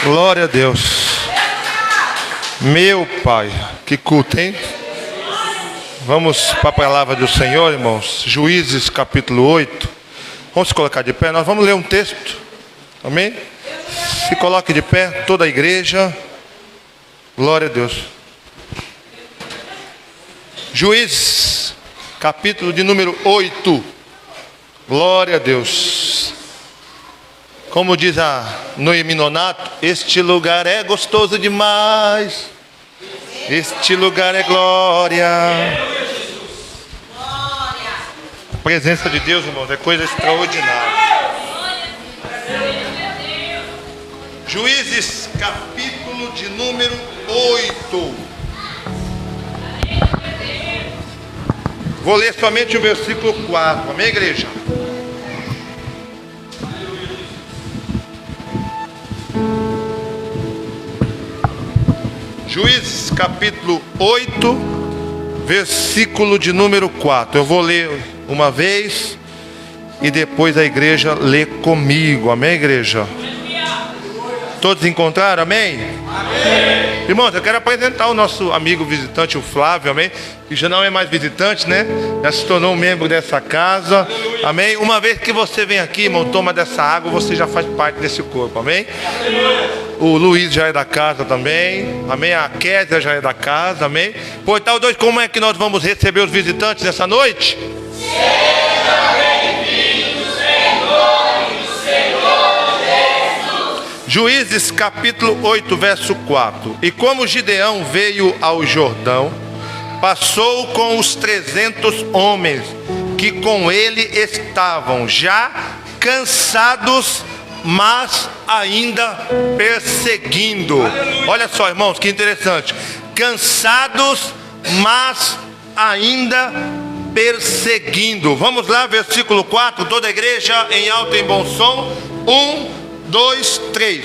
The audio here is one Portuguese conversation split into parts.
Glória a Deus. Meu Pai, que culto, hein? Vamos para a palavra do Senhor, irmãos. Juízes capítulo 8. Vamos se colocar de pé, nós vamos ler um texto. Amém? Se coloque de pé, toda a igreja. Glória a Deus. Juízes capítulo de número 8. Glória a Deus. Como diz a Noemi Nonato, este lugar é gostoso demais. Este lugar é glória. A presença de Deus, irmãos, é coisa extraordinária. Juízes capítulo de número 8. Vou ler somente o versículo 4. Amém, igreja? Juízes capítulo 8, versículo de número 4. Eu vou ler uma vez e depois a igreja lê comigo. Amém, igreja? Todos encontraram? Amém? Amém. Irmãos, eu quero apresentar o nosso amigo visitante, o Flávio, amém? Que já não é mais visitante, né? Já se tornou um membro dessa casa, amém? Uma vez que você vem aqui, irmão, toma dessa água, você já faz parte desse corpo, amém? O Luiz já é da casa também, amém? A Kézia já é da casa, amém? Portal 2, como é que nós vamos receber os visitantes nessa noite? Seja bem-vindo, Senhor e do Senhor Jesus. Juízes capítulo 8, verso 4. E como Gideão veio ao Jordão, passou com os 300 homens que com ele estavam, já cansados, mas ainda perseguindo. Olha só, irmãos, que interessante. Cansados, mas ainda perseguindo. Vamos lá, versículo 4. Toda a igreja em alto e em bom som. 1, 2, 3.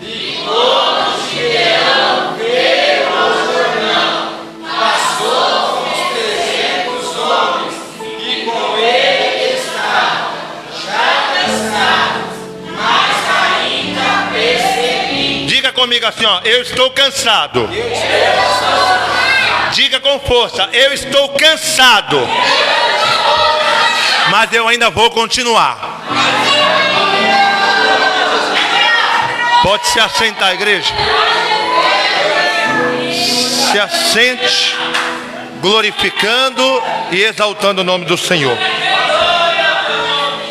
E como Gideão veio ao Jordão, passou com os 300 homens que com ele estavam, já cansados, mas ainda perseguindo. Diga comigo assim, ó, eu estou cansado. Diga com força, eu estou cansado, mas eu ainda vou continuar. Pode se assentar, igreja. Se assente, glorificando e exaltando o nome do Senhor.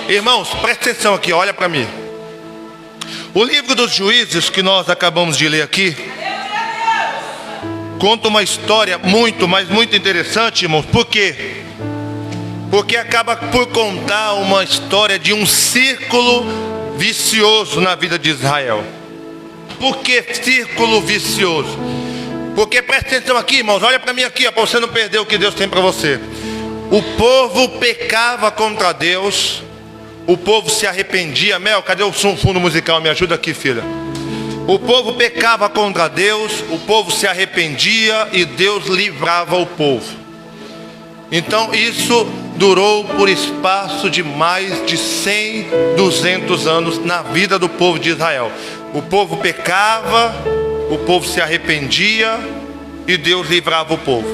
Irmãos, presta atenção aqui, olha para mim. O livro dos Juízes que nós acabamos de ler aqui conta uma história muito, mas muito interessante, irmãos. Por quê? Porque acaba por contar uma história de um círculo vicioso na vida de Israel. Por que círculo vicioso? Porque presta atenção aqui, irmãos, olha para mim aqui, para você não perder o que Deus tem para você. O povo pecava contra Deus, o povo se arrependia. Mel, cadê o fundo musical? Me ajuda aqui, filha. O povo pecava contra Deus, o povo se arrependia e Deus livrava o povo. Então isso durou por espaço de mais de 100, 200 anos na vida do povo de Israel. O povo pecava, o povo se arrependia e Deus livrava o povo.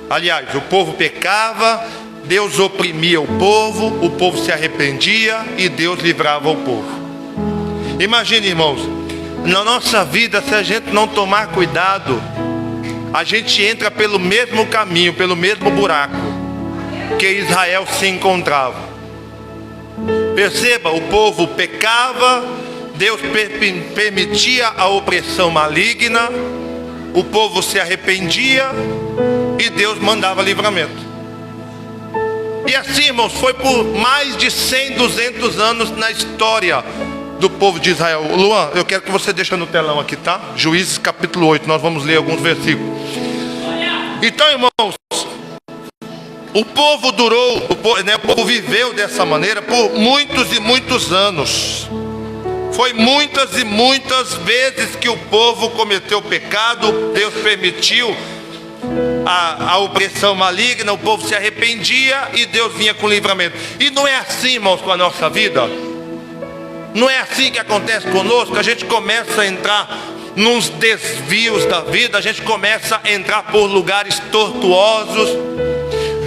Aliás, o povo pecava, Deus oprimia o povo se arrependia e Deus livrava o povo. Imagine, irmãos, na nossa vida, se a gente não tomar cuidado, a gente entra pelo mesmo caminho, pelo mesmo buraco que Israel se encontrava. Perceba, o povo pecava, Deus permitia a opressão maligna, o povo se arrependia e Deus mandava livramento. E assim, irmãos, foi por mais de 100, 200 anos na história do povo de Israel. Luan, eu quero que você deixe no telão aqui, tá? Juízes capítulo 8, nós vamos ler alguns versículos. Então, irmãos, o povo o povo viveu dessa maneira por muitos e muitos anos. Foi muitas e muitas vezes que o povo cometeu pecado, Deus permitiu a opressão maligna, o povo se arrependia e Deus vinha com livramento. E não é assim, irmãos, com a nossa vida. Não é assim que acontece conosco. A gente começa a entrar nos desvios da vida, a gente começa a entrar por lugares tortuosos,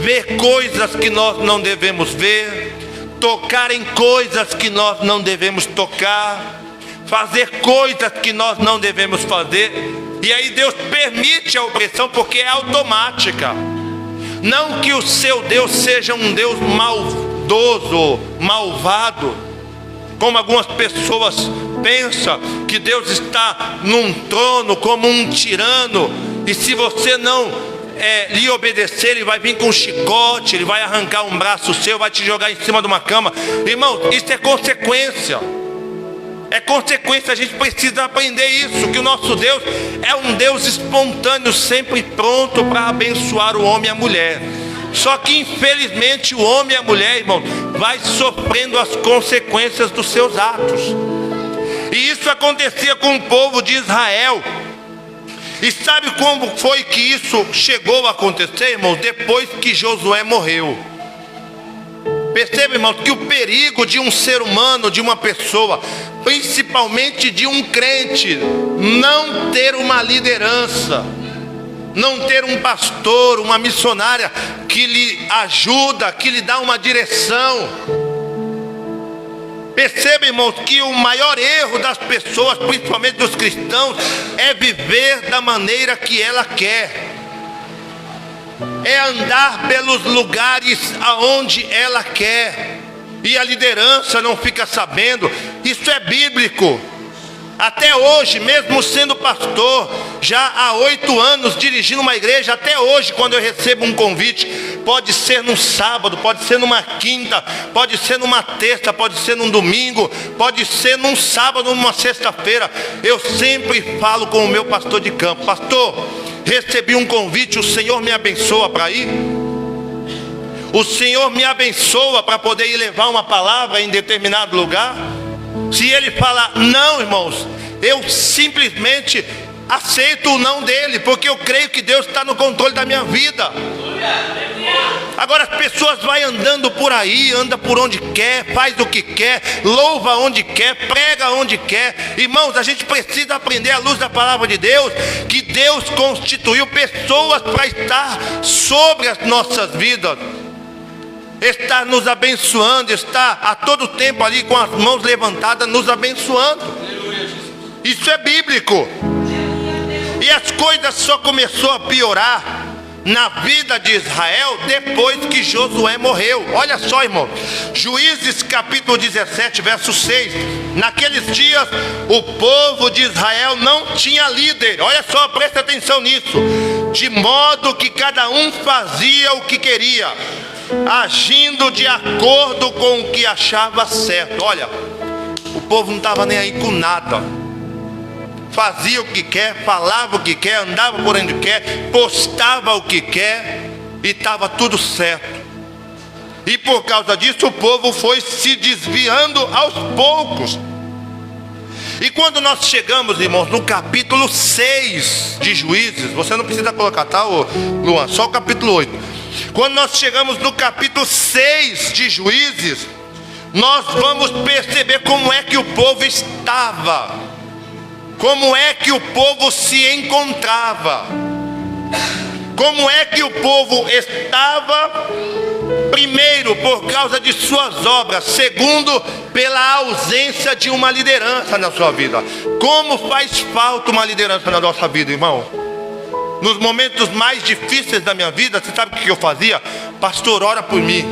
ver coisas que nós não devemos ver, tocar em coisas que nós não devemos tocar, fazer coisas que nós não devemos fazer. E aí Deus permite a opressão porque é automática. Não que o seu Deus seja um Deus maldoso, malvado, como algumas pessoas pensam, que Deus está num trono como um tirano, e se você não lhe obedecer, Ele vai vir com um chicote, Ele vai arrancar um braço seu, vai te jogar em cima de uma cama. Irmão, isso é consequência. É consequência, a gente precisa aprender isso, que o nosso Deus é um Deus espontâneo, sempre pronto para abençoar o homem e a mulher. Só que infelizmente o homem e a mulher, irmão, vai sofrendo as consequências dos seus atos. E isso acontecia com o povo de Israel. E sabe como foi que isso chegou a acontecer, irmão? Depois que Josué morreu. Perceba, irmão, que o perigo de um ser humano, de uma pessoa, principalmente de um crente, não ter uma liderança, não ter um pastor, uma missionária que lhe ajuda, que lhe dá uma direção. Perceba, irmãos, que o maior erro das pessoas, principalmente dos cristãos, é viver da maneira que ela quer, é andar pelos lugares aonde ela quer, e a liderança não fica sabendo. Isso é bíblico. Até hoje, mesmo sendo pastor, já há 8 anos dirigindo uma igreja, até hoje, quando eu recebo um convite, pode ser num sábado, pode ser numa quinta, pode ser numa terça, pode ser num domingo, pode ser num sábado, numa sexta-feira, eu sempre falo com o meu pastor de campo: pastor, recebi um convite, o Senhor me abençoa para ir? O Senhor me abençoa para poder ir levar uma palavra em determinado lugar? Se ele falar não, irmãos, eu simplesmente aceito o não dele, porque eu creio que Deus está no controle da minha vida. Agora as pessoas vão andando por aí, anda por onde quer, faz o que quer, louva onde quer, prega onde quer. Irmãos, a gente precisa aprender à luz da palavra de Deus, que Deus constituiu pessoas para estar sobre as nossas vidas, está nos abençoando, está a todo tempo ali com as mãos levantadas nos abençoando. Isso é bíblico. E as coisas só começou a piorar na vida de Israel depois que Josué morreu. Olha só, irmão, Juízes capítulo 17, verso 6. Naqueles dias o povo de Israel não tinha líder. Olha só, presta atenção nisso. De modo que cada um fazia o que queria, agindo de acordo com o que achava certo. Olha, o povo não estava nem aí com nada. Fazia o que quer, falava o que quer, andava por onde quer, postava o que quer, e estava tudo certo. E por causa disso o povo foi se desviando aos poucos. E quando nós chegamos, irmãos, no capítulo 6 de Juízes, você não precisa colocar, tá, Luan? Só o capítulo 8. Quando nós chegamos no capítulo 6 de Juízes, nós vamos perceber como é que o povo estava, como é que o povo se encontrava, como é que o povo estava, primeiro por causa de suas obras, segundo pela ausência de uma liderança na sua vida. Como faz falta uma liderança na nossa vida, irmão? Nos momentos mais difíceis da minha vida, você sabe o que eu fazia? Pastor, ora por mim.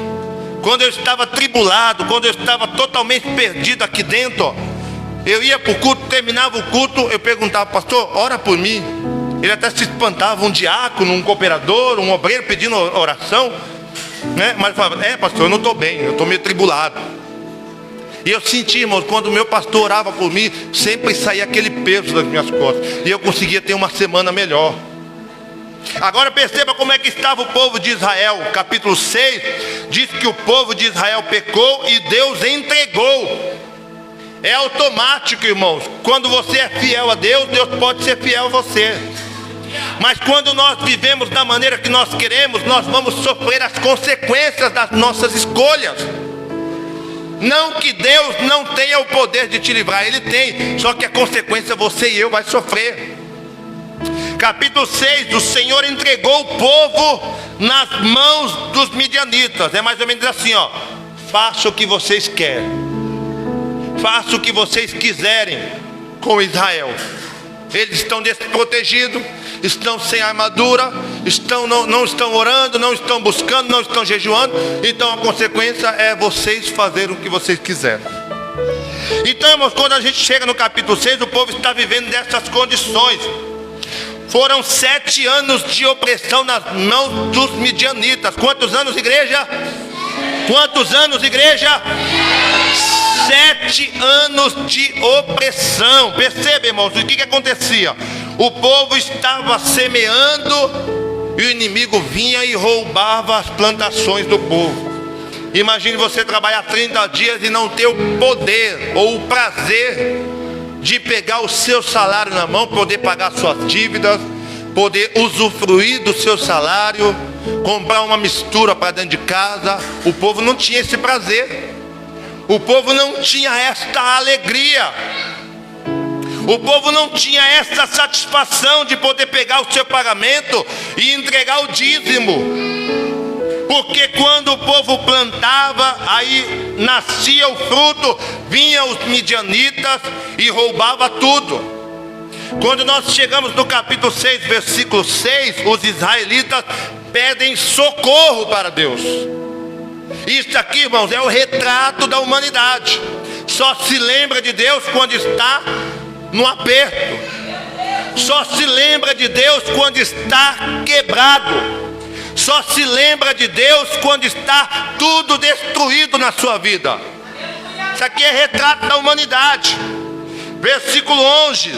Quando eu estava tribulado, quando eu estava totalmente perdido aqui dentro, eu ia para o culto, terminava o culto, eu perguntava: pastor, ora por mim. Ele até se espantava, um diácono, um cooperador, um obreiro pedindo oração, né? Mas eu falava: pastor, eu não estou bem, eu estou meio tribulado. E eu senti, irmãos, quando o meu pastor orava por mim, sempre saía aquele peso das minhas costas, e eu conseguia ter uma semana melhor. Agora perceba como é que estava o povo de Israel. Capítulo 6 diz que o povo de Israel pecou e Deus entregou. É automático, irmãos. Quando você é fiel a Deus, Deus pode ser fiel a você. Mas quando nós vivemos da maneira que nós queremos, nós vamos sofrer as consequências das nossas escolhas. Não que Deus não tenha o poder de te livrar, Ele tem, só que a consequência você e eu vai sofrer. Capítulo 6, o Senhor entregou o povo nas mãos dos midianitas. É mais ou menos assim, ó: faça o que vocês querem, faça o que vocês quiserem com Israel. Eles estão desprotegidos, estão sem armadura, não estão orando, não estão buscando, não estão jejuando. Então a consequência é vocês fazerem o que vocês quiserem. Então, irmãos, quando a gente chega no capítulo 6, o povo está vivendo dessas condições. Foram 7 anos de opressão nas mãos dos midianitas. Quantos anos, igreja? Quantos anos, igreja? 7 anos de opressão. Perceba, irmãos, o que acontecia? O povo estava semeando e o inimigo vinha e roubava as plantações do povo. Imagine você trabalhar 30 dias e não ter o poder ou o prazer de pegar o seu salário na mão, poder pagar suas dívidas, poder usufruir do seu salário, comprar uma mistura para dentro de casa. O povo não tinha esse prazer. O povo não tinha esta alegria. O povo não tinha essa satisfação de poder pegar o seu pagamento e entregar o dízimo. Porque quando o povo plantava, aí nascia o fruto, vinham os midianitas e roubava tudo. Quando nós chegamos no capítulo 6, versículo 6, os israelitas pedem socorro para Deus. Isso aqui, irmãos, é o retrato da humanidade. Só se lembra de Deus quando está no aperto. Só se lembra de Deus quando está quebrado. Só se lembra de Deus quando está tudo destruído na sua vida. Isso aqui é retrato da humanidade. Versículo 11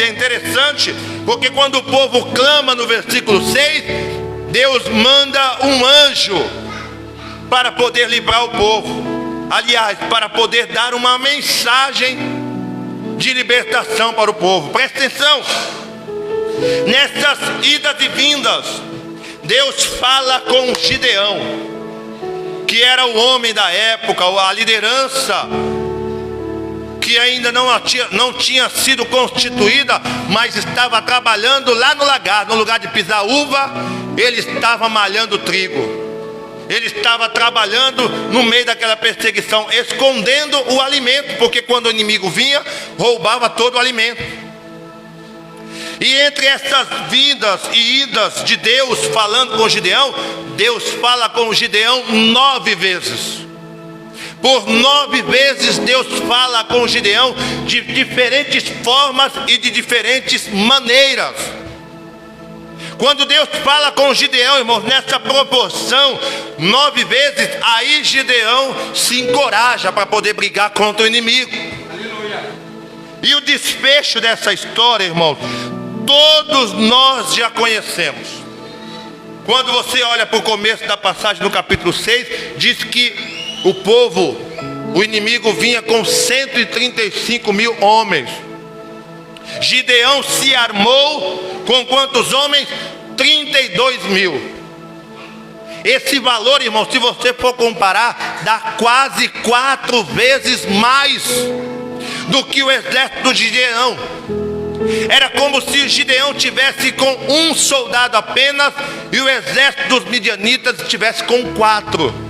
é interessante, porque quando o povo clama no versículo 6, Deus manda um anjo para poder livrar o povo. Aliás, para poder dar uma mensagem de libertação para o povo. Presta atenção. Nessas idas e vindas, Deus fala com Gideão, que era o homem da época, a liderança que ainda não tinha sido constituída, mas estava trabalhando lá no lagar. No lugar de pisar uva, ele estava malhando trigo. Ele estava trabalhando no meio daquela perseguição, escondendo o alimento, porque quando o inimigo vinha, roubava todo o alimento. E entre essas vindas e idas de Deus falando com Gideão, Deus fala com Gideão 9 vezes. Por 9 vezes Deus fala com Gideão de diferentes formas e de diferentes maneiras. Quando Deus fala com Gideão, irmãos, nessa proporção, 9 vezes, aí Gideão se encoraja para poder brigar contra o inimigo. E o desfecho dessa história, irmãos, todos nós já conhecemos. Quando você olha para o começo da passagem do capítulo 6, diz que o inimigo vinha com 135 mil homens. Gideão se armou com quantos homens? 32 mil. Esse valor, irmão, se você for comparar, dá quase 4 vezes mais do que o exército de Gideão. Era como se Gideão tivesse com um soldado apenas e o exército dos midianitas estivesse com 4.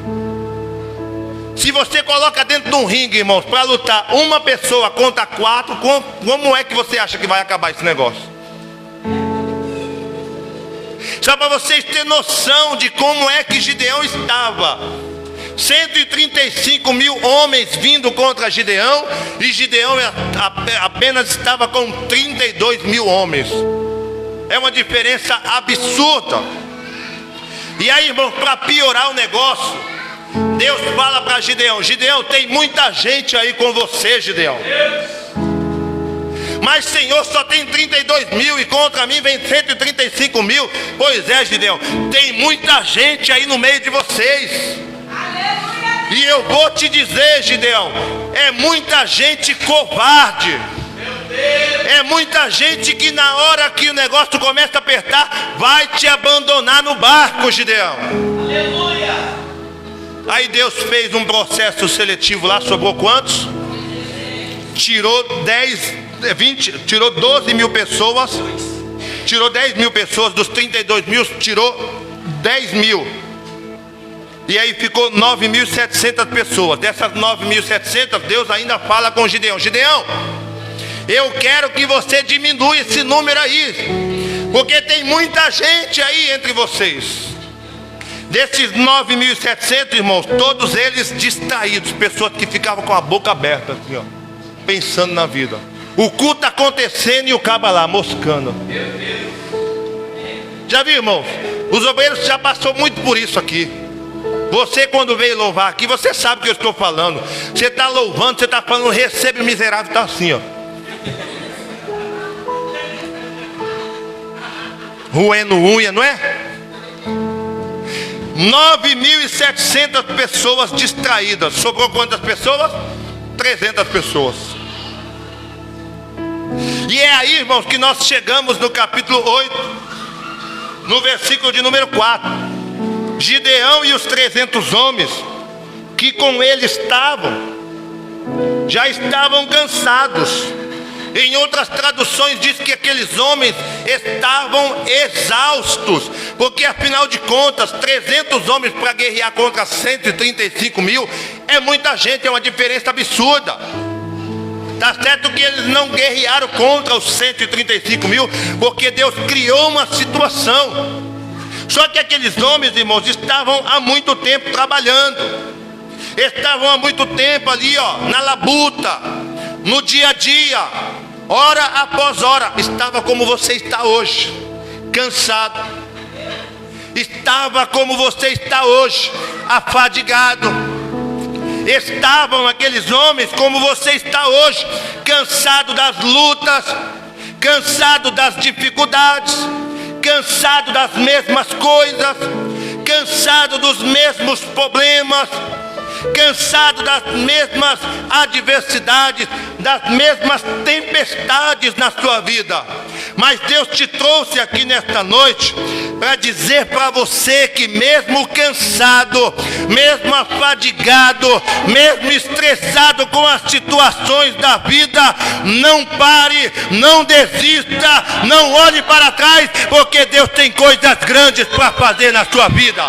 Se você coloca dentro de um ringue, irmãos, para lutar uma pessoa contra 4, como é que você acha que vai acabar esse negócio? Só para vocês terem noção de como é que Gideão estava. 135 mil homens vindo contra Gideão, e Gideão apenas estava com 32 mil homens. É uma diferença absurda. E aí, irmão, para piorar o negócio, Deus fala para Gideão: Gideão, tem muita gente aí com você, Gideão. Mas Senhor, só tem 32 mil e contra mim vem 135 mil. Pois é, Gideão, tem muita gente aí no meio de vocês. E eu vou te dizer, Gideão, é muita gente covarde. É muita gente que na hora que o negócio começa a apertar, vai te abandonar no barco, Gideão. Aleluia. Aí Deus fez um processo seletivo lá, sobrou quantos? Tirou 12 mil pessoas. Tirou 10 mil pessoas, dos 32 mil, tirou 10 mil. E aí ficou 9.700 pessoas. Dessas 9.700, Deus ainda fala com Gideão: Gideão, eu quero que você diminua esse número aí, porque tem muita gente aí entre vocês. Desses 9.700, irmãos, todos eles distraídos, pessoas que ficavam com a boca aberta assim, ó, pensando na vida. O culto acontecendo e o caba lá moscando. Já viu, irmãos? Os obreiros já passou muito por isso aqui. Você, quando veio louvar aqui, você sabe o que eu estou falando. Você está louvando, você está falando, recebe o miserável, está assim, ó, roendo unha, não é? 9.700 pessoas distraídas. Sobrou quantas pessoas? 300 pessoas. E é aí, irmãos, que nós chegamos no capítulo 8, no versículo de número 4. Gideão e os 300 homens que com ele estavam, já estavam cansados. Em outras traduções diz que aqueles homens estavam exaustos, porque afinal de contas 300 homens para guerrear contra 135 mil é muita gente, é uma diferença absurda. Está certo que eles não guerrearam contra os 135 mil, porque Deus criou uma situação. Só que aqueles homens, irmãos, estavam há muito tempo trabalhando, estavam há muito tempo ali, ó, na labuta, no dia a dia, hora após hora. Estava como você está hoje, cansado. Estava como você está hoje, afadigado. Estavam aqueles homens como você está hoje, cansado das lutas, cansado das dificuldades, cansado das mesmas coisas, cansado dos mesmos problemas, cansado das mesmas adversidades, das mesmas tempestades na sua vida. Mas Deus te trouxe aqui nesta noite para dizer para você que mesmo cansado, mesmo afadigado, mesmo estressado com as situações da vida, não pare, não desista, não olhe para trás, porque Deus tem coisas grandes para fazer na sua vida.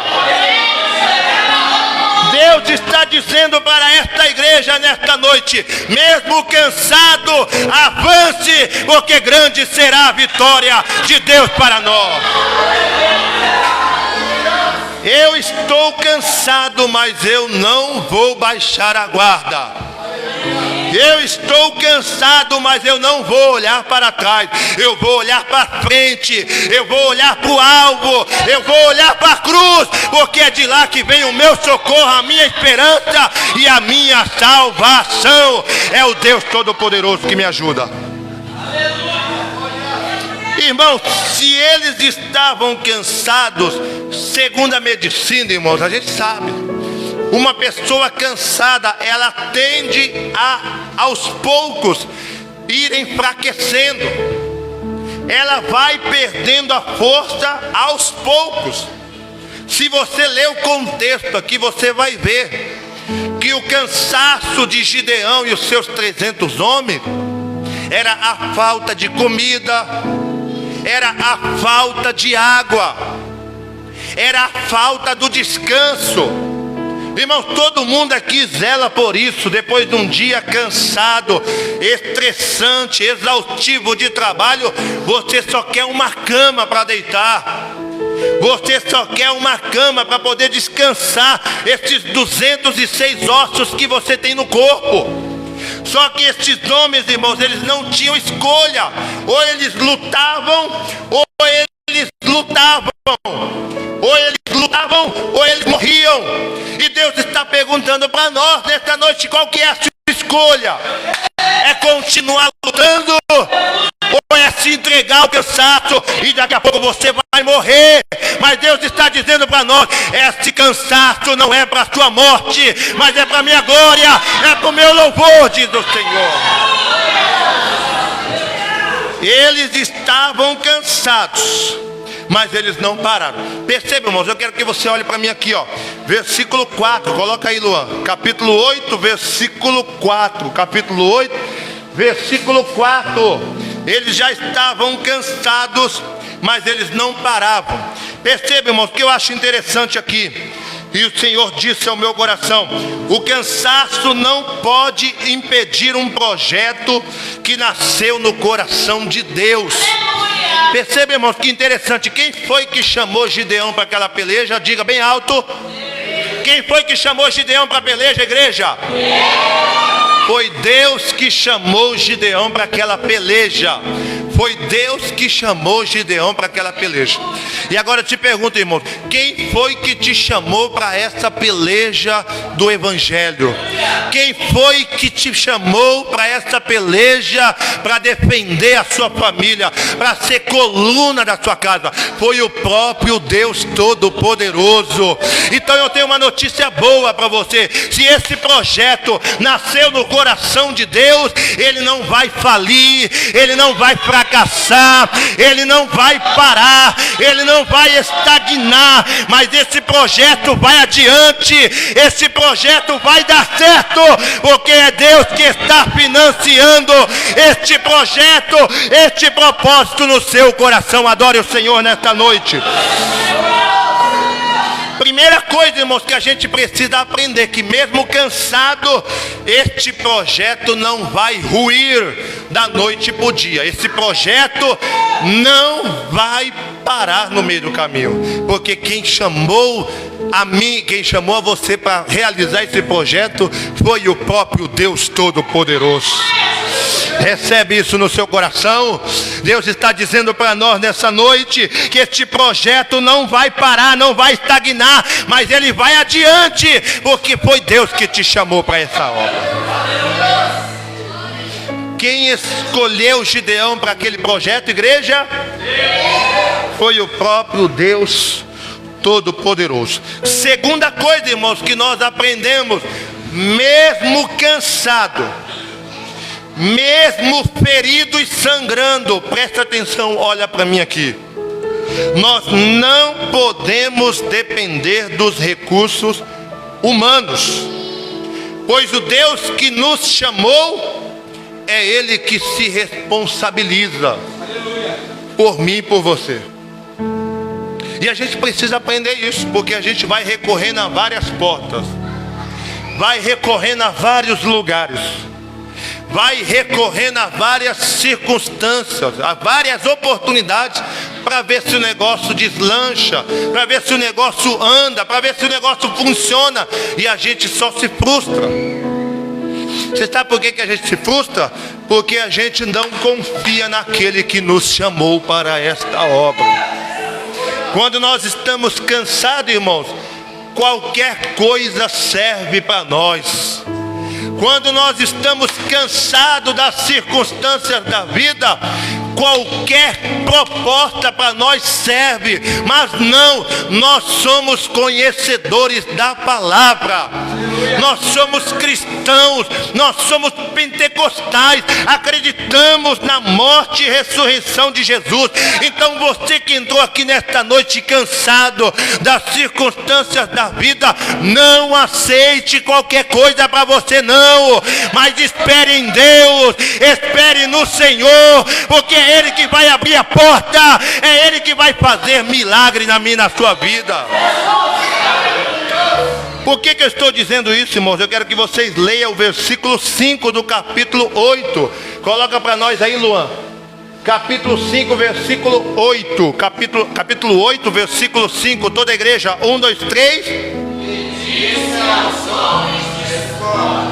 Deus está dizendo para esta igreja nesta noite: mesmo cansado, avance, porque grande será a vitória de Deus para nós. Eu estou cansado, mas eu não vou baixar a guarda. Eu estou cansado, mas eu não vou olhar para trás. Eu vou olhar para frente. Eu vou olhar para o alvo. Eu vou olhar para a cruz, porque é de lá que vem o meu socorro, a minha esperança e a minha salvação. É o Deus Todo-Poderoso que me ajuda. Irmãos, se eles estavam cansados, segundo a medicina, irmãos, a gente sabe, uma pessoa cansada, ela tende aos poucos ir enfraquecendo. Ela vai perdendo a força aos poucos. Se você ler o contexto aqui, você vai ver que o cansaço de Gideão e os seus 300 homens era a falta de comida, era a falta de água, era a falta do descanso. Irmãos, todo mundo aqui zela por isso. Depois de um dia cansado, estressante, exaustivo de trabalho, você só quer uma cama para deitar. Você só quer uma cama para poder descansar esses 206 ossos que você tem no corpo. Só que estes homens, irmãos, eles não tinham escolha. Ou eles lutavam, ou eles lutavam. Ou eles lutavam, ou eles morriam. E Deus está perguntando para nós nesta noite: qual que é a sua escolha? É continuar lutando, ou é se entregar ao cansaço e daqui a pouco você vai morrer? Mas Deus está dizendo para nós: esse cansaço não é para a sua morte, mas é para a minha glória, é para o meu louvor, diz o Senhor. Eles estavam cansados, mas eles não pararam. Perceba, irmãos, eu quero que você olhe para mim aqui, ó. Versículo 4, coloca aí, Luan. Capítulo 8, versículo 4. Capítulo 8, versículo 4. Eles já estavam cansados, mas eles não paravam. Perceba, irmãos, o que eu acho interessante aqui. E o Senhor disse ao meu coração: o cansaço não pode impedir um projeto que nasceu no coração de Deus. Perceba, irmãos, que interessante. Quem foi que chamou Gideão para aquela peleja? Diga bem alto. Quem foi que chamou Gideão para a peleja, igreja? Foi Deus que chamou Gideão para aquela peleja. Foi Deus que chamou Gideão para aquela peleja. E agora eu te pergunto, irmão, quem foi que te chamou para essa peleja do Evangelho? Quem foi que te chamou para essa peleja para defender a sua família, para ser coluna da sua casa? Foi o próprio Deus Todo-Poderoso. Então eu tenho uma notícia boa para você. Se esse projeto nasceu no coração de Deus, ele não vai falir, ele não vai fracassar, ele não vai parar, ele não vai estagnar, mas esse projeto vai adiante, esse projeto vai dar certo, porque é Deus que está financiando este projeto, este propósito no seu coração. Adore o Senhor nesta noite. Primeira coisa, irmãos, que a gente precisa aprender, que mesmo cansado, este projeto não vai ruir da noite para o dia. Esse projeto não vai parar no meio do caminho, porque quem chamou a mim, quem chamou a você para realizar esse projeto, foi o próprio Deus Todo-Poderoso. Recebe isso no seu coração. Deus está dizendo para nós nessa noite que este projeto não vai parar, não vai estagnar, mas ele vai adiante, porque foi Deus que te chamou para essa obra. Quem escolheu Gideão para aquele projeto, igreja? Foi o próprio Deus Todo-Poderoso. Segunda coisa, irmãos, que nós aprendemos: mesmo cansado, mesmo ferido e sangrando, presta atenção, olha para mim aqui, nós não podemos depender dos recursos humanos, pois o Deus que nos chamou é Ele que se responsabiliza por mim e por você. E a gente precisa aprender isso, porque a gente vai recorrendo a várias portas, vai recorrendo a vários lugares, vai recorrendo a várias circunstâncias, a várias oportunidades, para ver se o negócio deslancha, para ver se o negócio anda, para ver se o negócio funciona, e a gente só se frustra. Você sabe por que a gente se frustra? Porque a gente não confia naquele que nos chamou para esta obra. Quando nós estamos cansados, irmãos, qualquer coisa serve para nós. Quando nós estamos cansados das circunstâncias da vida, qualquer proposta para nós serve, mas não, nós somos conhecedores da palavra, nós somos cristãos, nós somos pentecostais, acreditamos na morte e ressurreição de Jesus. Então você que entrou aqui nesta noite cansado das circunstâncias da vida, não aceite qualquer coisa para você não, mas espere em Deus, espere no Senhor, porque é Ele que vai abrir a porta, é Ele que vai fazer milagre na minha e na sua vida. Por que eu estou dizendo isso, irmãos? Eu quero que vocês leiam o versículo 5 do capítulo 8. Coloca para nós aí, Luan. Capítulo 5, versículo 8. Capítulo 8, versículo 5. Toda a igreja, 1, 2, 3. E disse aos homens de Escós: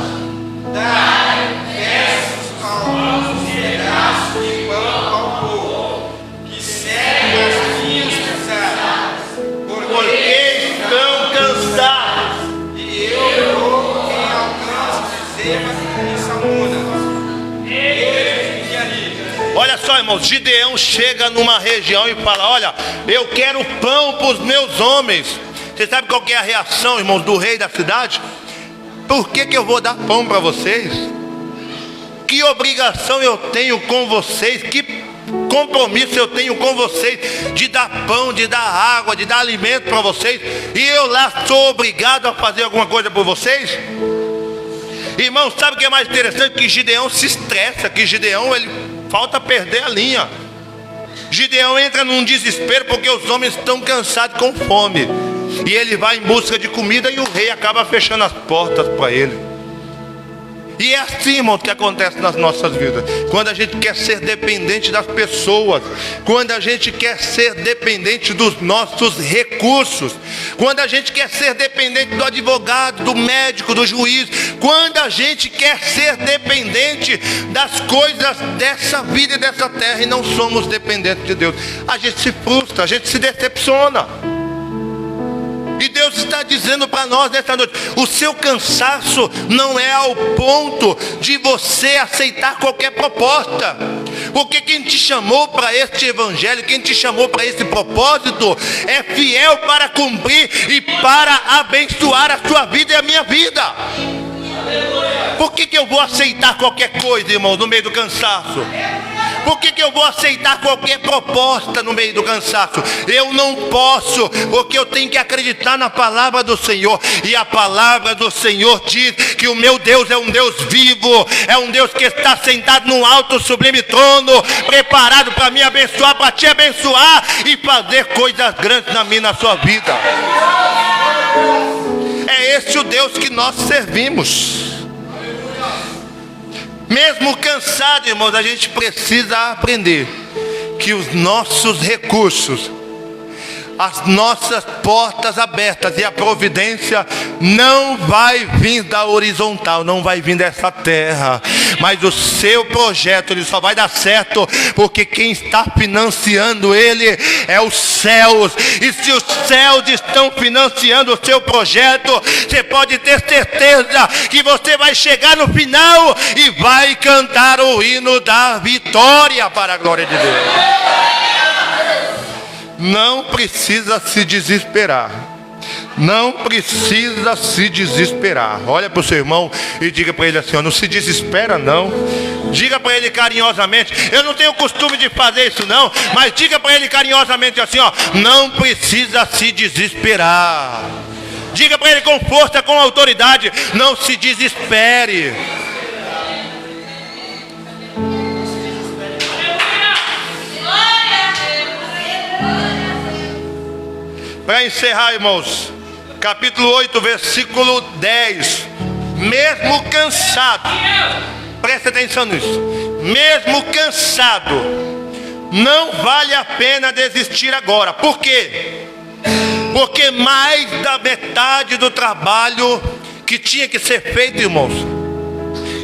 dai versos alguns pedaços de pão ao povo, que seguem as minhas pisadas, Porque estão cansados. e eu vou em alcance de Zeba e Salmona. Eles me alivia. Olha só, irmãos, Gideão chega numa região e fala: olha, eu quero pão para os meus homens. Você sabe qual que é a reação, irmãos, do rei da cidade? Por que eu vou dar pão para vocês? Que obrigação eu tenho com vocês? Que compromisso eu tenho com vocês de dar pão, de dar água, de dar alimento para vocês, e eu lá sou obrigado a fazer alguma coisa por vocês? Irmão, sabe o que é mais interessante? Que Gideão se estressa, que Gideão, ele falta perder a linha. Gideão entra num desespero porque os homens estão cansados com fome, e ele vai em busca de comida e o rei acaba fechando as portas para ele. E é assim, irmão, que acontece nas nossas vidas. Quando a gente quer ser dependente das pessoas, quando a gente quer ser dependente dos nossos recursos, quando a gente quer ser dependente do advogado, do médico, do juiz, quando a gente quer ser dependente das coisas dessa vida e dessa terra, e não somos dependentes de Deus, a gente se frustra, a gente se decepciona. E Deus está dizendo para nós nesta noite: o seu cansaço não é ao ponto de você aceitar qualquer proposta, porque quem te chamou para este evangelho, quem te chamou para esse propósito, é fiel para cumprir e para abençoar a sua vida e a minha vida. Por que eu vou aceitar qualquer coisa, irmão, no meio do cansaço? Por que eu vou aceitar qualquer proposta no meio do cansaço? Eu não posso, porque eu tenho que acreditar na palavra do Senhor. E a palavra do Senhor diz que o meu Deus é um Deus vivo, é um Deus que está sentado num alto sublime trono, preparado para me abençoar, para te abençoar e fazer coisas grandes na minha e na sua vida. É esse o Deus que nós servimos. Mesmo cansado, irmãos, a gente precisa aprender que os nossos recursos, as nossas portas abertas e a providência não vai vir da horizontal, não vai vir dessa terra, mas o seu projeto ele só vai dar certo porque quem está financiando ele é os céus. E se os céus estão financiando o seu projeto, você pode ter certeza que você vai chegar no final e vai cantar o hino da vitória para a glória de Deus. Não precisa se desesperar. Não precisa se desesperar. Olha para o seu irmão e diga para ele assim: ó, não se desespera não. Diga para ele carinhosamente. Eu não tenho costume de fazer isso não, mas diga para ele carinhosamente assim, ó: não precisa se desesperar. Diga para ele com força, com autoridade: não se desespere. Para encerrar, irmãos, capítulo 8, versículo 10. Mesmo cansado, preste atenção nisso, mesmo cansado, não vale a pena desistir agora. Por quê? Porque mais da metade do trabalho que tinha que ser feito, irmãos,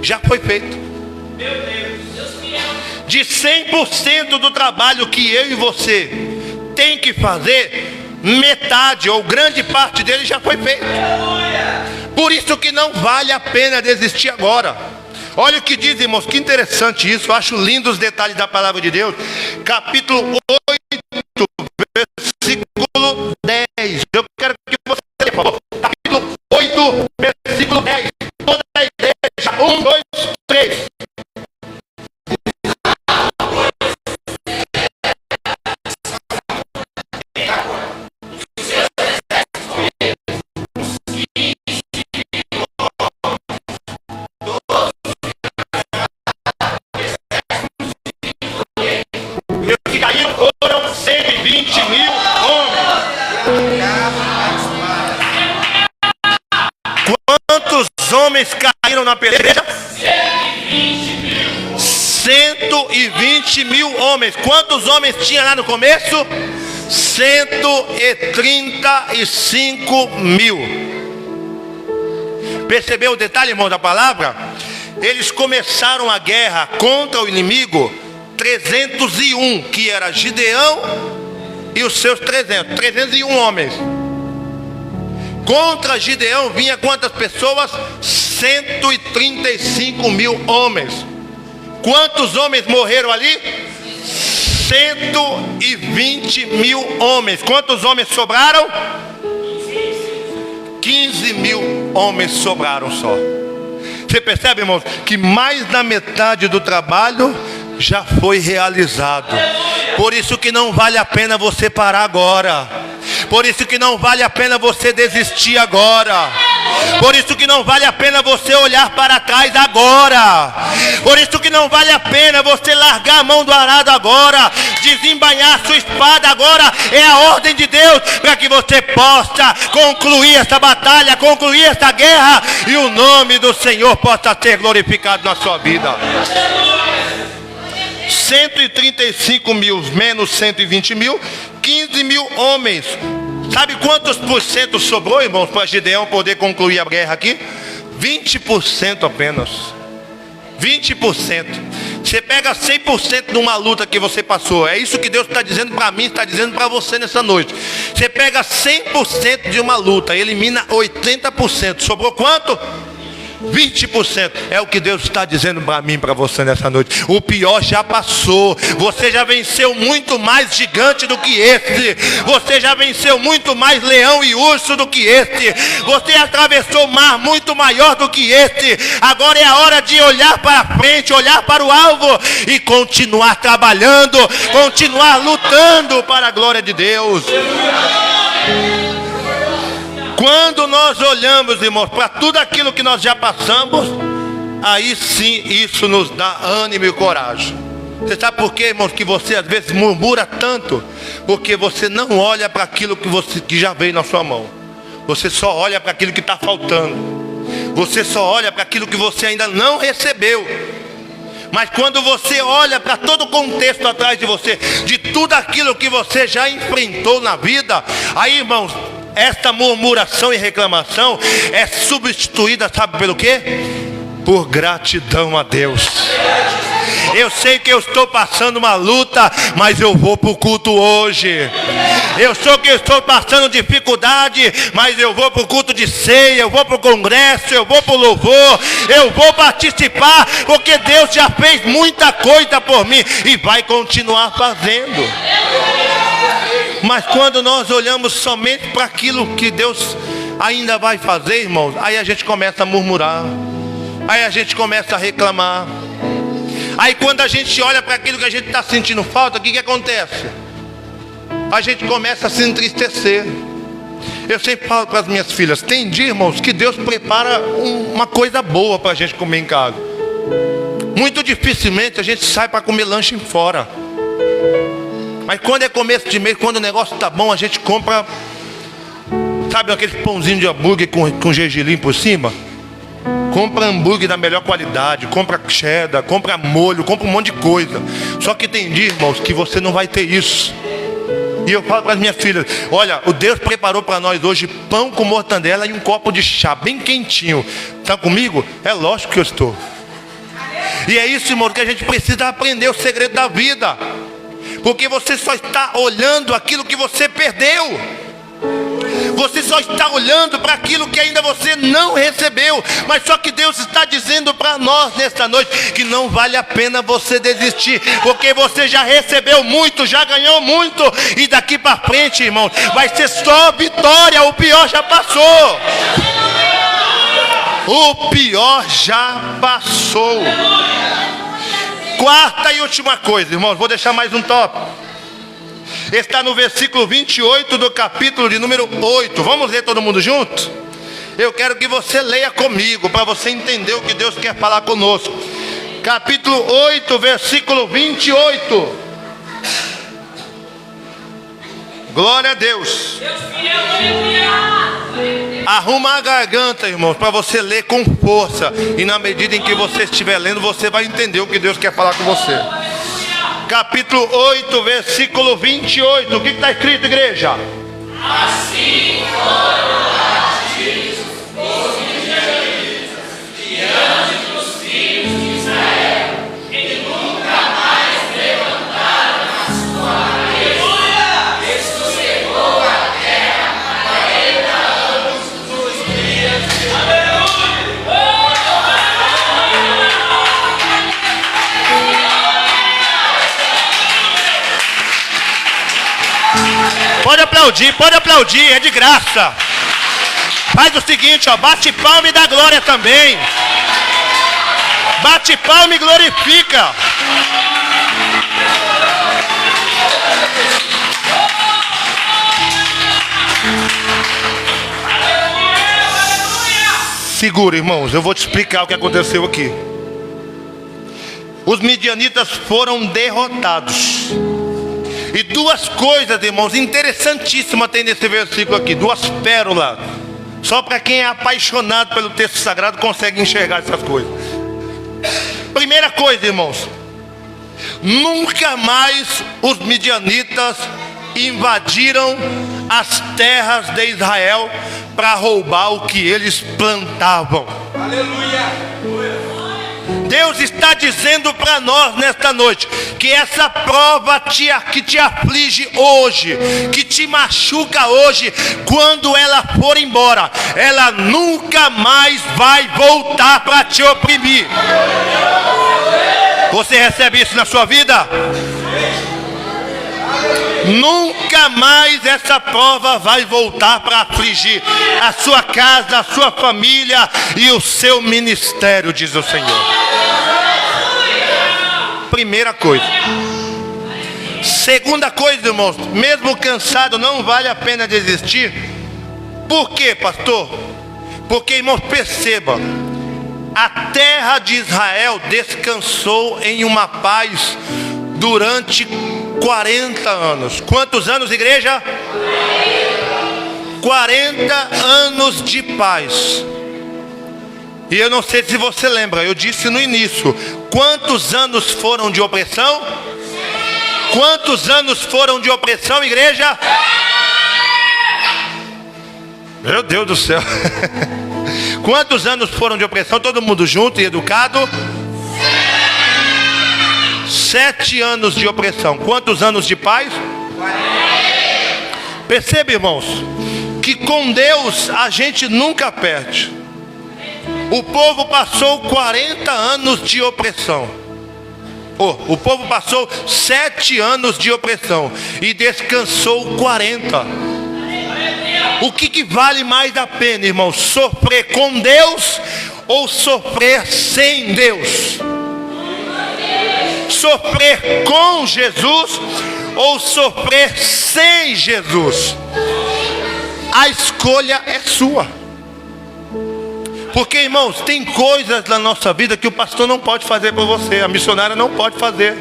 já foi feito. De 100% do trabalho que eu e você tem que fazer, metade ou grande parte dele já foi feito. Por isso que não vale a pena desistir agora. Olha o que diz, irmãos, que interessante isso. Eu acho lindo os detalhes da palavra de Deus. Capítulo 8, versículo 10. Eu quero que você, por favor, capítulo 8, versículo 10. Toda a igreja, 1, 2, 3. Quantos homens caíram na peleja? 120 mil homens. Quantos homens tinha lá no começo? 135 mil. Percebeu o detalhe, irmão, da palavra? Eles começaram a guerra contra o inimigo 301, que era Gideão e os seus 301 homens. Contra Gideão vinha quantas pessoas? 135 mil homens. Quantos homens morreram ali? 120 mil homens. Quantos homens sobraram? 15 mil homens sobraram só. Você percebe, irmãos, que mais da metade do trabalho já foi realizado. Por isso que não vale a pena você parar agora. Por isso que não vale a pena você desistir agora. Por isso que não vale a pena você olhar para trás agora. Por isso que não vale a pena você largar a mão do arado agora, desembainhar sua espada agora. É a ordem de Deus para que você possa concluir essa batalha, concluir essa guerra, e o nome do Senhor possa ser glorificado na sua vida. 135 mil menos 120 mil, 15 mil homens. Sabe quantos por cento sobrou, irmãos, para Gideão poder concluir a guerra aqui? 20% apenas. 20%. Você pega 100% de uma luta que você passou. É isso que Deus está dizendo para mim, está dizendo para você nessa noite. Você pega 100% de uma luta, elimina 80%. Sobrou quanto? 20%. É o que Deus está dizendo para mim, para você nessa noite. O pior já passou. Você já venceu muito mais gigante do que esse. Você já venceu muito mais leão e urso do que esse. Você atravessou mar muito maior do que esse. Agora é a hora de olhar para frente, olhar para o alvo e continuar trabalhando, continuar lutando para a glória de Deus. Quando nós olhamos, irmãos, para tudo aquilo que nós já passamos, aí sim isso nos dá ânimo e coragem. Você sabe por quê, irmãos, que você às vezes murmura tanto? Porque você não olha para aquilo que já veio na sua mão. Você só olha para aquilo que está faltando. Você só olha para aquilo que você ainda não recebeu. Mas quando você olha para todo o contexto atrás de você, de tudo aquilo que você já enfrentou na vida, aí, irmãos, esta murmuração e reclamação é substituída, sabe pelo quê? Por gratidão a Deus. Eu sei que eu estou passando uma luta, mas eu vou para o culto hoje. Eu sei que eu estou passando dificuldade, mas eu vou para o culto de ceia, eu vou para o congresso, eu vou para o louvor, eu vou participar, porque Deus já fez muita coisa por mim e vai continuar fazendo. Mas quando nós olhamos somente para aquilo que Deus ainda vai fazer, irmãos, aí a gente começa a murmurar, aí a gente começa a reclamar. Aí quando a gente olha para aquilo que a gente está sentindo falta, o que acontece? A gente começa a se entristecer. Eu sempre falo para as minhas filhas, tem dia, irmãos, que Deus prepara uma coisa boa para a gente comer em casa. Muito dificilmente a gente sai para comer lanche fora. Mas quando é começo de mês, quando o negócio está bom, a gente compra, sabe, aquele pãozinho de hambúrguer com gergelim por cima? Compra hambúrguer da melhor qualidade, compra cheddar, compra molho, compra um monte de coisa. Só que tem dia, irmãos, que você não vai ter isso. E eu falo para as minhas filhas, olha, o Deus preparou para nós hoje pão com mortandela e um copo de chá, bem quentinho. Está comigo? É lógico que eu estou. E é isso, irmão, que a gente precisa aprender o segredo da vida. Porque você só está olhando aquilo que você perdeu. Você só está olhando para aquilo que ainda você não recebeu. Mas só que Deus está dizendo para nós nesta noite que não vale a pena você desistir, porque você já recebeu muito, já ganhou muito, e daqui para frente, irmão, vai ser só vitória. O pior já passou. O pior já passou. Quarta e última coisa, irmãos, vou deixar mais um top. Está no versículo 28 do capítulo de número 8. Vamos ler todo mundo junto? Eu quero que você leia comigo, para você entender o que Deus quer falar conosco. Capítulo 8, versículo 28. Glória a Deus. Arruma a garganta, irmãos, para você ler com força. E na medida em que você estiver lendo, você vai entender o que Deus quer falar com você. Capítulo 8, versículo 28. O que está escrito, igreja? Assim foram batidos os midianitas diante dos filhos de Israel, e nunca mais levantaram a sua cabeça. Isso chegou à terra 40 anos dos dias de Pode aplaudir, é de graça. Faz o seguinte, ó, bate palma e dá glória também. Bate palma e glorifica. Segura, irmãos, eu vou te explicar o que aconteceu aqui. Os midianitas foram derrotados. E duas coisas, irmãos, interessantíssimas tem nesse versículo aqui. Duas pérolas. Só para quem é apaixonado pelo texto sagrado consegue enxergar essas coisas. Primeira coisa, irmãos, nunca mais os midianitas invadiram as terras de Israel para roubar o que eles plantavam. Aleluia. Deus está dizendo para nós nesta noite que essa prova que te aflige hoje, que te machuca hoje, quando ela for embora, ela nunca mais vai voltar para te oprimir. Você recebe isso na sua vida? Nunca mais essa prova vai voltar para afligir a sua casa, a sua família e o seu ministério, diz o Senhor. Primeira coisa. Segunda coisa, irmãos, mesmo cansado, não vale a pena desistir. Por quê, pastor? Porque, irmãos, perceba, a terra de Israel descansou em uma paz durante 40 anos. Quantos anos, igreja? 40 anos de paz. E eu não sei se você lembra, eu disse no início, quantos anos foram de opressão? Quantos anos foram de opressão, igreja? Meu Deus do céu. Quantos anos foram de opressão? Todo mundo junto e educado? 7 anos de opressão. Quantos anos de paz? Perceba, irmãos, que com Deus a gente nunca perde. O povo passou 40 anos de opressão. O povo passou 7 anos de opressão e descansou 40. O que vale mais a pena, irmãos? Sofrer com Deus ou sofrer sem Deus? Sofrer com Jesus ou sofrer sem Jesus? A escolha é sua. Porque, irmãos, tem coisas na nossa vida que o pastor não pode fazer por você, a missionária não pode fazer,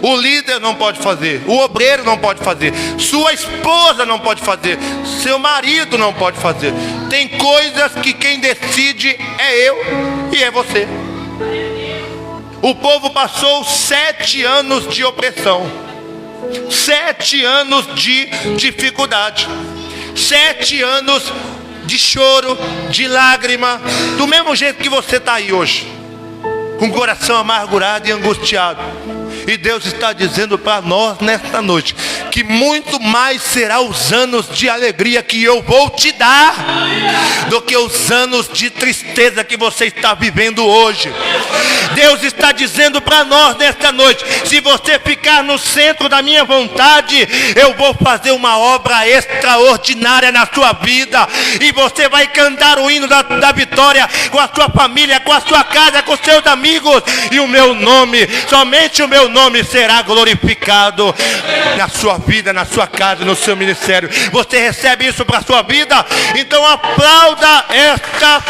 o líder não pode fazer, o obreiro não pode fazer, sua esposa não pode fazer, seu marido não pode fazer. Tem coisas que quem decide é eu e é você. O povo passou 7 anos de opressão, 7 anos de dificuldade, 7 anos de choro, de lágrima, do mesmo jeito que você está aí hoje, com o coração amargurado e angustiado. E Deus está dizendo para nós nesta noite que muito mais será os anos de alegria que eu vou te dar do que os anos de tristeza que você está vivendo hoje. Deus está dizendo para nós nesta noite: se você ficar no centro da minha vontade, eu vou fazer uma obra extraordinária na sua vida, e você vai cantar o hino da vitória com a sua família, com a sua casa, com os seus amigos, e o meu nome, somente o meu nome será glorificado na sua vida, na sua casa, no seu ministério. Você recebe isso para a sua vida? Então aplauda esta